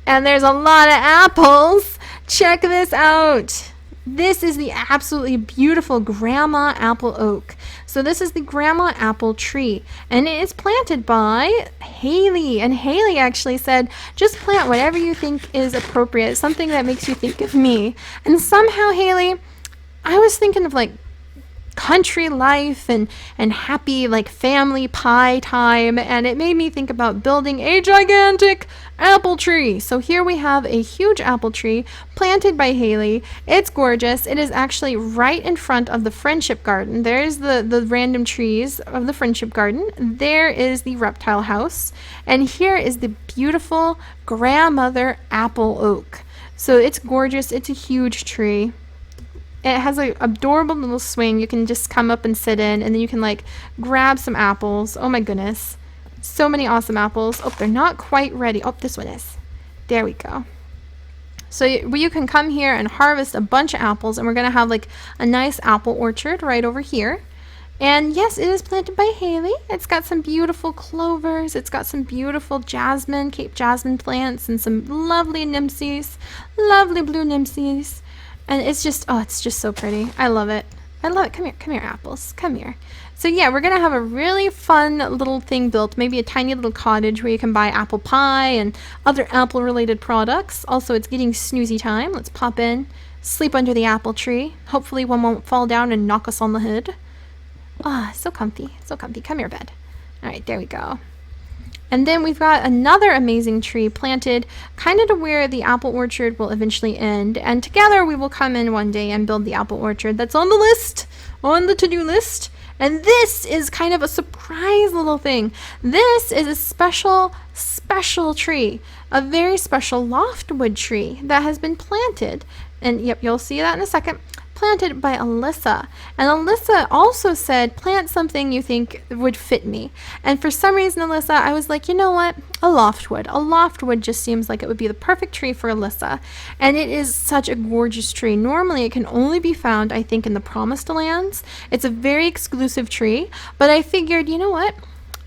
And there's a lot of apples. Check this out. This is the absolutely beautiful grandma apple oak. So this is the grandma apple tree, and it is planted by Haley. And Haley actually said, just plant whatever you think is appropriate, something that makes you think of me. And somehow, Haley, I was thinking of like country life and happy like family pie time, and it made me think about building a gigantic apple tree. So here we have a huge apple tree planted by Haley. It's gorgeous. It is actually right in front of the friendship garden. There's the random trees of the friendship garden. There is the reptile house, and here is the beautiful grandmother apple oak. So it's gorgeous. It's a huge tree. It has an adorable little swing you can just come up and sit in, and then you can like grab some apples. Oh my goodness. So many awesome apples. Oh, they're not quite ready. Oh, this one is. There we go. So you can come here and harvest a bunch of apples, and we're going to have like a nice apple orchard right over here. And yes, it is planted by Haley. It's got some beautiful clovers. It's got some beautiful jasmine, Cape jasmine plants, and some lovely nymphes, lovely blue nymphes. And it's just, oh, it's just so pretty. I love it. I love it. Come here, apples. Come here. So yeah, we're going to have a really fun little thing built, maybe a tiny little cottage where you can buy apple pie and other apple-related products. Also, it's getting snoozy time. Let's pop in, sleep under the apple tree. Hopefully one won't fall down and knock us on the head. Ah, so comfy, so comfy. Come here, bed. All right, there we go. And then we've got another amazing tree planted kind of to where the apple orchard will eventually end. And together we will come in one day and build the apple orchard. That's on the list, on the to-do list. And this is kind of a surprise little thing. This is a special tree, a very special loftwood tree that has been planted. And yep, you'll see that in a second. Planted by Alyssa. And Alyssa also said, plant something you think would fit me. And for some reason, Alyssa, I was like, you know what? A loftwood. A loftwood just seems like it would be the perfect tree for Alyssa. And it is such a gorgeous tree. Normally, it can only be found, I think, in the Promised Lands. It's a very exclusive tree. But I figured, you know what?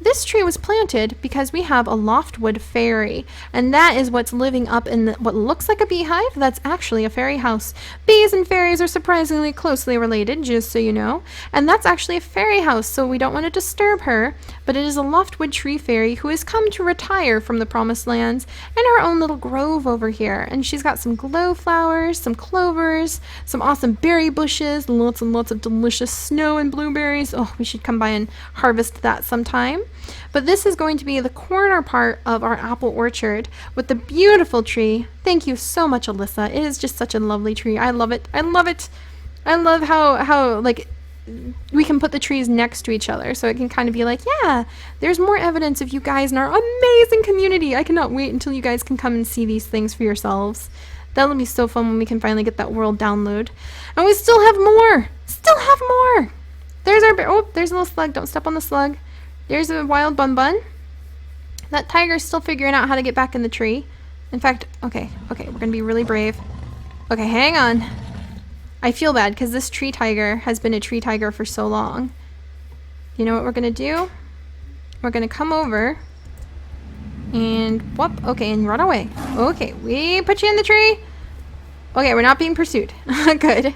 This tree was planted because we have a loftwood fairy, and that is what's living up in what looks like a beehive. That's actually a fairy house. Bees and fairies are surprisingly closely related, just so you know. And that's actually a fairy house, so we don't want to disturb her, but it is a loftwood tree fairy who has come to retire from the promised lands in her own little grove over here. And she's got some glow flowers, some clovers, some awesome berry bushes, lots and lots of delicious snow and blueberries. Oh, we should come by and harvest that sometime. But this is going to be the corner part of our apple orchard with the beautiful tree. Thank you so much, Alyssa. It is just such a lovely tree. I love it. I love it. I love how like we can put the trees next to each other, so it can kind of be like, yeah, there's more evidence of you guys in our amazing community. I cannot wait until you guys can come and see these things for yourselves. That'll be so fun when we can finally get that world download. And we still have more. Still have more. There's our bear. Oh, there's a little slug. Don't step on the slug. There's a wild bun bun. That tiger's still figuring out how to get back in the tree. In fact, okay, we're gonna be really brave. Okay, hang on. I feel bad because this tree tiger has been a tree tiger for so long. You know what we're gonna do? We're gonna come over and whoop, okay, and run away. Okay, we put you in the tree. Okay, we're not being pursued. Good.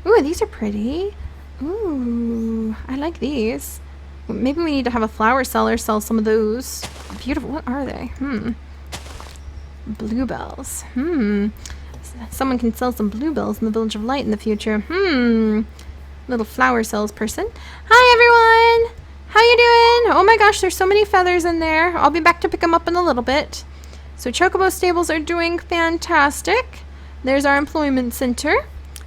Ooh, these are pretty. Ooh, I like these. Maybe we need to have a flower seller sell some of those. Beautiful. What are they? Bluebells. Someone can sell some bluebells in the Village of Light in the future. Little flower salesperson. Hi, everyone. How you doing? Oh my gosh, there's so many feathers in there. I'll be back to pick them up in a little bit. So Chocobo Stables are doing fantastic. There's our employment center.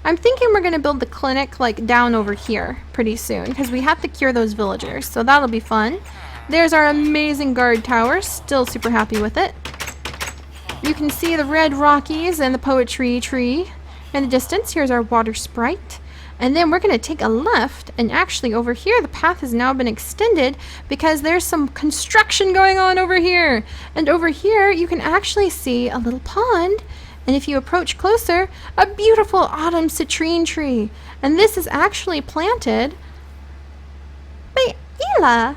I'm thinking we're going to build the clinic like down over here pretty soon because we have to cure those villagers, so that'll be fun. There's our amazing guard tower, still super happy with it. You can see the red Rockies and the poetry tree in the distance. Here's our water sprite. And then we're going to take a left, and actually over here the path has now been extended because there's some construction going on over here. And over here you can actually see a little pond. And if you approach closer, a beautiful autumn citrine tree. And this is actually planted by Isla.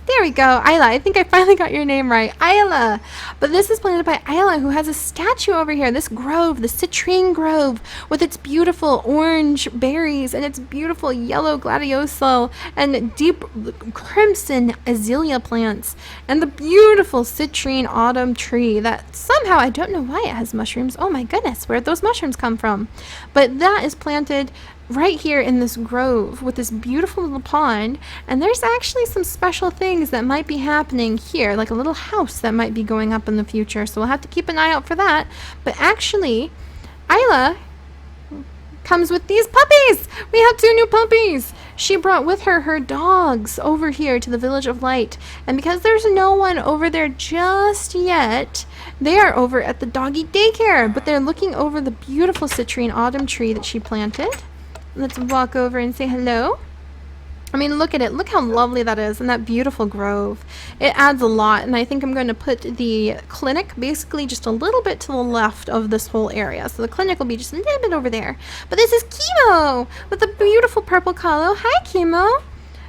There we go, Isla. I think I finally got your name right. Isla. But this is planted by Isla, who has a statue over here. This grove, the citrine grove, with its beautiful orange berries and its beautiful yellow gladiolus and deep crimson azalea plants and the beautiful citrine autumn tree that somehow, I don't know why it has mushrooms. Oh my goodness, where'd those mushrooms come from? But that is planted right here in this grove with this beautiful little pond, and there's actually some special things that might be happening here, like a little house that might be going up in the future, so we'll have to keep an eye out for that. But actually, Isla comes with these puppies. We have 2 new puppies. She brought with her her dogs over here to the Village of Light, and because there's no one over there just yet, they are over at the doggy daycare, but they're looking over the beautiful citrine autumn tree that she planted. Let's walk over and say hello. I mean, look at it. Look how lovely that is, and that beautiful grove. It adds a lot, and I think I'm going to put the clinic basically just a little bit to the left of this whole area. So the clinic will be just a little bit over there. But this is Chemo with a beautiful purple collar. Hi, Chemo.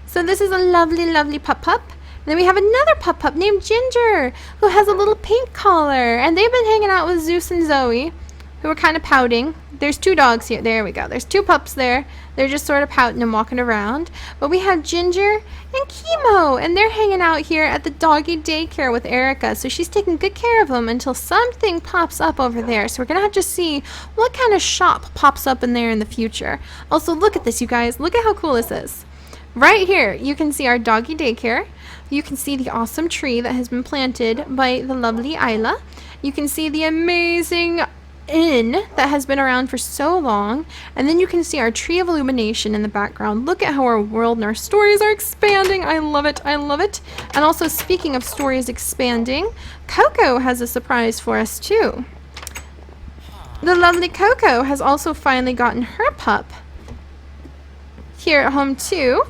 So this is a lovely, lovely pup-pup. And then we have another pup-pup named Ginger, who has a little pink collar. And they've been hanging out with Zeus and Zoe, who are kind of pouting. There's 2 dogs here. There we go. There's 2 pups there. They're just sort of pouting and walking around. But we have Ginger and Chemo, and they're hanging out here at the doggy daycare with Erica. So she's taking good care of them until something pops up over there. So we're going to have to see what kind of shop pops up in there in the future. Also, look at this, you guys. Look at how cool this is. Right here, you can see our doggy daycare. You can see the awesome tree that has been planted by the lovely Isla. You can see the amazing inn that has been around for so long, and then you can see our tree of illumination in the background. Look at how our world and our stories are expanding. I love it. I love it. And also, speaking of stories expanding, Coco has a surprise for us too. The lovely Coco has also finally gotten her pup here at home too.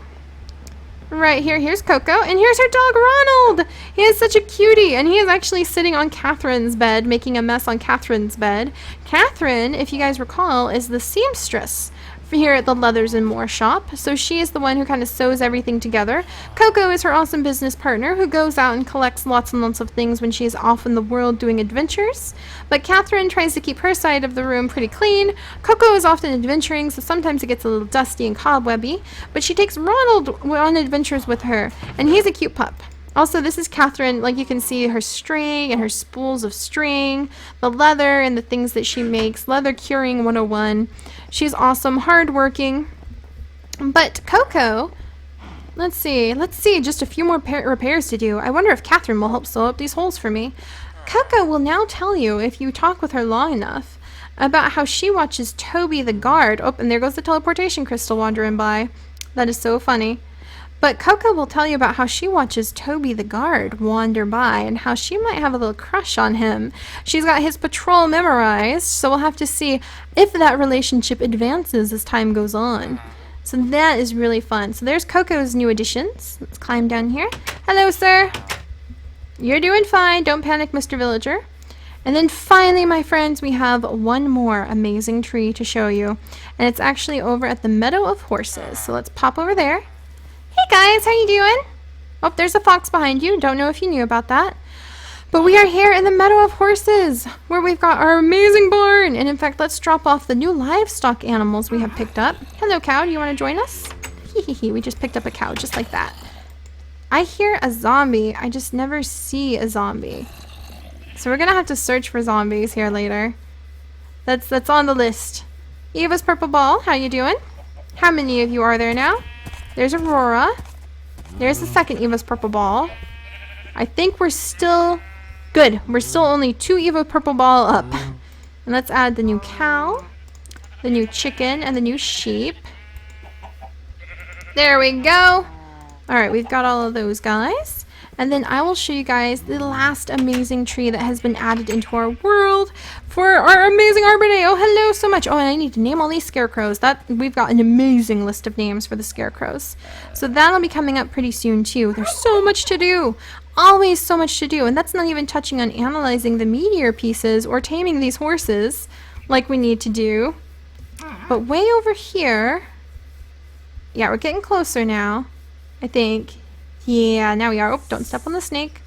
Right here, here's Coco, and here's her dog Ronald. He is such a cutie, and he is actually sitting on Catherine's bed, making a mess on Catherine's bed. Catherine, if you guys recall, is the seamstress here at the Leathers and More shop. So she is the one who kind of sews everything together. Coco is her awesome business partner who goes out and collects lots and lots of things when she is off in the world doing adventures. But Catherine tries to keep her side of the room pretty clean. Coco is often adventuring, so sometimes it gets a little dusty and cobwebby. But she takes Ronald on adventures with her, and he's a cute pup. Also, this is Catherine. Like, you can see her string and her spools of string, the leather and the things that she makes. Leather curing 101. She's awesome, hardworking. But Coco, let's see, just a few more repairs to do. I wonder if Catherine will help sew up these holes for me. Coco will now tell you, if you talk with her long enough, about how she watches Toby the guard. Oh, and there goes the teleportation crystal wandering by. That is so funny. But Coco will tell you about how she watches Toby the guard wander by and how she might have a little crush on him. She's got his patrol memorized, so we'll have to see if that relationship advances as time goes on. So that is really fun. So there's Coco's new additions. Let's climb down here. Hello, sir. You're doing fine. Don't panic, Mr. Villager. And then finally, my friends, we have one more amazing tree to show you. And it's actually over at the Meadow of Horses. So let's pop over there. Hey guys, how you doing? Oh, there's a fox behind you. Don't know if you knew about that. But we are here in the Meadow of Horses, where we've got our amazing barn. And in fact, let's drop off the new livestock animals we have picked up. Hello, cow. Do you want to join us? Hee. We just picked up a cow just like that. I hear a zombie. I just never see a zombie. So we're going to have to search for zombies here later. That's on the list. Eva's Purple Ball, how you doing? How many of you are there now? There's Aurora. There's the second Eva's Purple Ball. I think we're still good. We're still only 2 Eva Purple Ball up. And let's add the new cow, the new chicken, and the new sheep. There we go. Alright, we've got all of those guys. And then I will show you guys the last amazing tree that has been added into our world for our amazing Arbor Day. Oh, hello so much. Oh, and I need to name all these scarecrows. We've got an amazing list of names for the scarecrows. So that'll be coming up pretty soon too. There's so much to do. Always so much to do. And that's not even touching on analyzing the meteor pieces or taming these horses like we need to do. But way over here, yeah, we're getting closer now, I think. Yeah, now we are. Oh, don't step on the snake.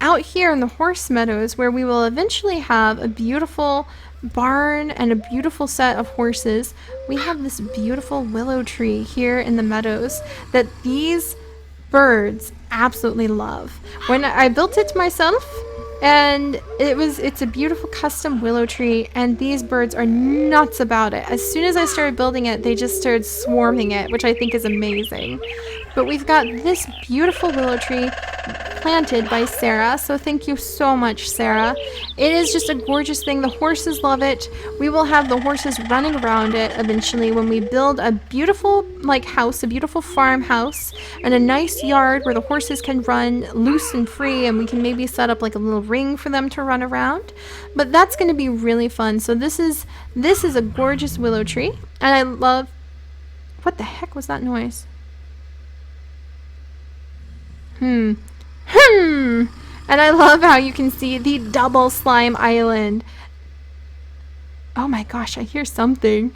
Out here in the horse meadows, where we will eventually have a beautiful barn and a beautiful set of horses, we have this beautiful willow tree here in the meadows that these birds absolutely love. When I built it myself, and it's a beautiful custom willow tree, and these birds are nuts about it. As soon as I started building it, they just started swarming it, which I think is amazing. But we've got this beautiful willow tree planted by Sarah, so thank you so much, Sarah. It is just a gorgeous thing. The horses love it. We will have the horses running around it eventually when we build a beautiful house, a beautiful farmhouse, and a nice yard where the horses can run loose and free, and we can maybe set up like a little ring for them to run around. But that's going to be really fun. So this is a gorgeous willow tree, and I love... What the heck was that noise? And I love how you can see the double slime island. Oh my gosh, I hear something.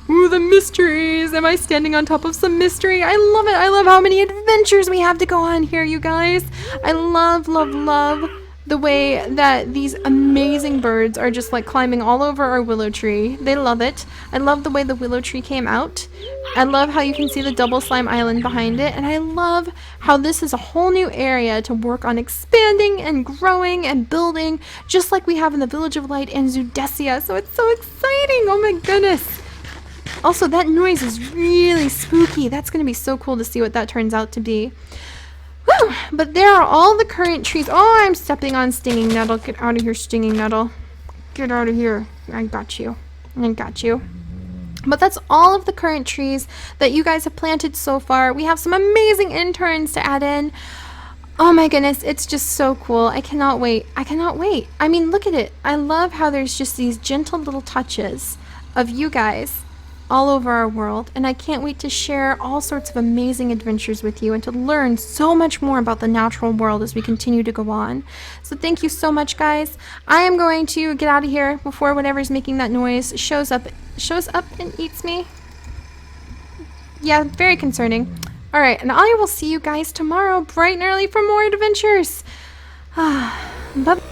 Ooh, the mysteries. Am I standing on top of some mystery? I love it. I love how many adventures we have to go on here, you guys. I love, love, love the way that these amazing birds are just like climbing all over our willow tree. They love it. I love the way the willow tree came out. I love how you can see the double slime island behind it. And I love how this is a whole new area to work on expanding and growing and building, just like we have in the Village of Light and Zoodesia. So it's so exciting. Oh my goodness. Also, that noise is really spooky. That's going to be so cool to see what that turns out to be. Whew. But there are all the current trees. Oh, I'm stepping on Stinging Nettle. Get out of here, Stinging Nettle. Get out of here. I got you. I got you. But that's all of the current trees that you guys have planted so far. We have some amazing interns to add in. Oh my goodness, it's just so cool. I cannot wait. I cannot wait. I mean, look at it. I love how there's just these gentle little touches of you guys all over our world, and I can't wait to share all sorts of amazing adventures with you and to learn so much more about the natural world as we continue to go on. So thank you so much, guys. I am going to get out of here before whatever's making that noise shows up and eats me. Yeah, very concerning. All right, and I will see you guys tomorrow bright and early for more adventures. Bye.